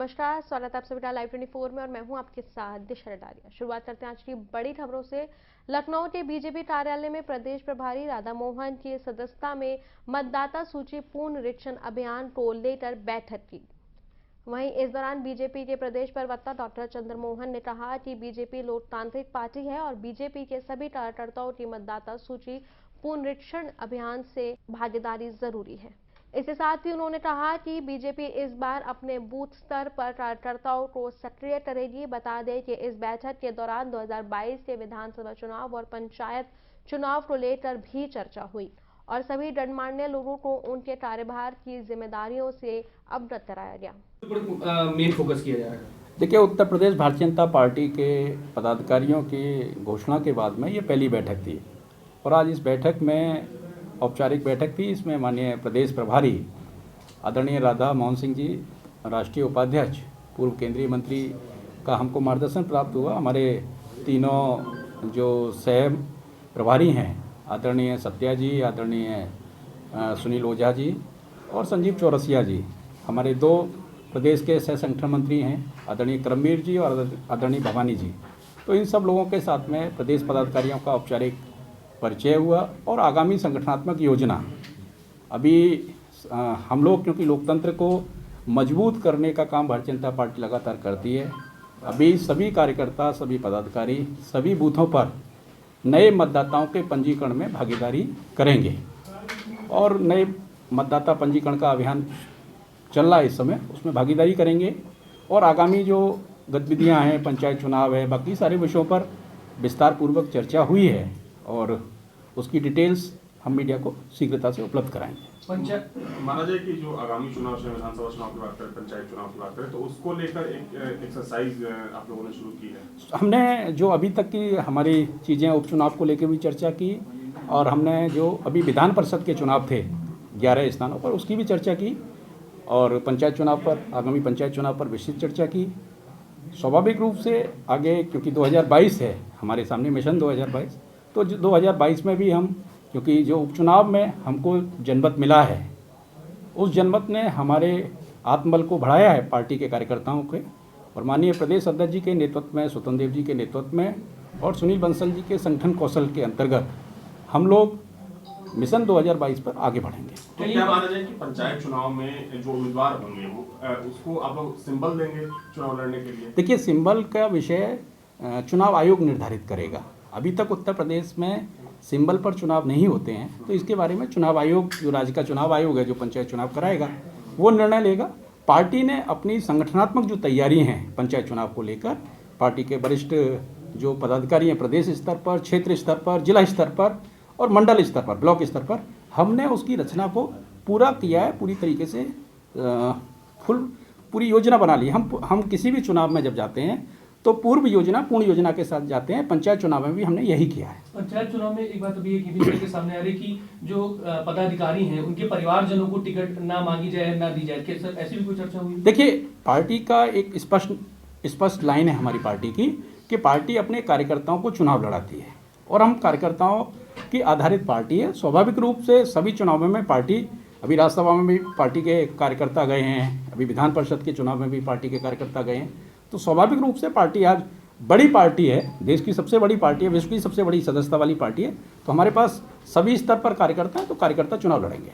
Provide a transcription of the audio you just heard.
नमस्कार, स्वागत है आप सभी का लाइव 24 में और मैं हूं आपके साथ दिशा डारिया। शुरुआत करते हैं आज की बड़ी खबरों से। लखनऊ के बीजेपी कार्यालय में प्रदेश प्रभारी राधा मोहन की सदस्यता में मतदाता सूची पुनरीक्षण अभियान को लेकर बैठक की। वहीं इस दौरान बीजेपी के प्रदेश प्रवक्ता डॉक्टर चंद्रमोहन ने कहा कि बीजेपी लोकतांत्रिक पार्टी है और बीजेपी के सभी कार्यकर्ताओं की मतदाता सूची पुनरीक्षण अभियान से भागीदारी जरूरी है। इसके साथ ही उन्होंने कहा कि बीजेपी इस बार अपने बूथ स्तर पर कार्यकर्ताओं को सक्रिय करेगी। बता दें कि इस बैठक के दौरान 2022 के विधानसभा चुनाव और पंचायत चुनाव को लेकर भी चर्चा हुई और सभी गणमान्य लोगों को उनके कार्यभार की जिम्मेदारियों से अवगत कराया गया। मेन फोकस किया जाएगा। देखिए, उत्तर प्रदेश भारतीय जनता पार्टी के पदाधिकारियों की घोषणा के बाद में ये पहली बैठक थी और आज इस बैठक में औपचारिक बैठक थी। इसमें माननीय प्रदेश प्रभारी आदरणीय राधा मोहन सिंह जी, राष्ट्रीय उपाध्यक्ष, पूर्व केंद्रीय मंत्री का हमको मार्गदर्शन प्राप्त हुआ। हमारे तीनों जो सह प्रभारी हैं, आदरणीय सत्या जी, आदरणीय सुनील ओझा जी और संजीव चौरसिया जी, हमारे दो प्रदेश के सह संगठन मंत्री हैं, आदरणीय करमवीर जी और आदरणीय भवानी जी। तो इन सब लोगों के साथ में प्रदेश पदाधिकारियों का औपचारिक परिचय हुआ और आगामी संगठनात्मक योजना। अभी हम लोग क्योंकि लोकतंत्र को मजबूत करने का काम भारतीय जनता पार्टी लगातार करती है, अभी सभी कार्यकर्ता, सभी पदाधिकारी, सभी बूथों पर नए मतदाताओं के पंजीकरण में भागीदारी करेंगे और नए मतदाता पंजीकरण का अभियान चल रहा है इस समय, उसमें भागीदारी करेंगे और आगामी जो गतिविधियां हैं, पंचायत चुनाव है, बाकी सारे विषयों पर विस्तार पूर्वक चर्चा हुई है और उसकी डिटेल्स हम मीडिया को शीघ्रता से उपलब्ध कराएंगे। पंचायत माना जाए कि जो आगामी चुनाव से विधानसभा चुनाव की बात करें, पंचायत चुनाव की बात करें, तो उसको लेकर एक एक्सरसाइज आप लोगों ने शुरू की है। हमने जो अभी तक की हमारी चीज़ें, उपचुनाव को लेकर भी चर्चा की और हमने जो अभी विधान परिषद के चुनाव थे 11 स्थानों पर, उसकी भी चर्चा की और पंचायत चुनाव पर, आगामी पंचायत चुनाव पर विस्तृत चर्चा की। स्वाभाविक रूप से आगे क्योंकि 2022 है हमारे सामने मिशन 2022, तो 2022 में भी हम, क्योंकि जो उपचुनाव में हमको जनमत मिला है, उस जनमत ने हमारे आत्मबल को बढ़ाया है पार्टी के कार्यकर्ताओं के और माननीय प्रदेश अध्यक्ष जी के नेतृत्व में, स्वतंत्र देव जी के नेतृत्व में और सुनील बंसल जी के संगठन कौशल के अंतर्गत हम लोग मिशन 2022 पर आगे बढ़ेंगे। तो क्या माना जाए कि पंचायत चुनाव में जो उम्मीदवार होंगे वो उसको आप लोग सिंबल देंगे चुनाव लड़ने के लिए? देखिए, सिंबल का विषय चुनाव आयोग निर्धारित करेगा। अभी तक उत्तर प्रदेश में सिंबल पर चुनाव नहीं होते हैं, तो इसके बारे में चुनाव आयोग, जो राज्य का चुनाव आयोग है, जो पंचायत चुनाव कराएगा, वो निर्णय लेगा। पार्टी ने अपनी संगठनात्मक जो तैयारी हैं पंचायत चुनाव को लेकर, पार्टी के वरिष्ठ जो पदाधिकारी हैं प्रदेश स्तर पर, क्षेत्र स्तर पर, जिला स्तर पर और मंडल स्तर पर, ब्लॉक स्तर पर, हमने उसकी रचना को पूरा किया है। पूरी तरीके से पूरी योजना बना ली। हम किसी भी चुनाव में जब जाते हैं तो पूर्व योजना, पूर्ण योजना के साथ जाते हैं। पंचायत चुनाव में भी हमने यही किया है। पंचायत चुनाव में एक बात अभी ये भी सामने आ रही कि जो पदाधिकारी हैं उनके परिवारजनों को टिकट ना मांगी जाए, ना दी जाए, क्या सर ऐसी भी कोई चर्चा हुई? देखिए, पार्टी का एक स्पष्ट लाइन है हमारी पार्टी की कि पार्टी अपने कार्यकर्ताओं को चुनाव लड़ाती है और हम कार्यकर्ताओं की आधारित पार्टी है। स्वाभाविक रूप से सभी चुनावों में पार्टी, अभी राज्यसभा में भी पार्टी के कार्यकर्ता गए हैं, अभी विधान परिषद के चुनाव में भी पार्टी के कार्यकर्ता गए हैं, तो स्वाभाविक रूप से पार्टी आज बड़ी पार्टी है, देश की सबसे बड़ी पार्टी है, विश्व की सबसे बड़ी सदस्यता वाली पार्टी है, तो हमारे पास सभी स्तर पर कार्यकर्ता हैं, तो कार्यकर्ता चुनाव लड़ेंगे।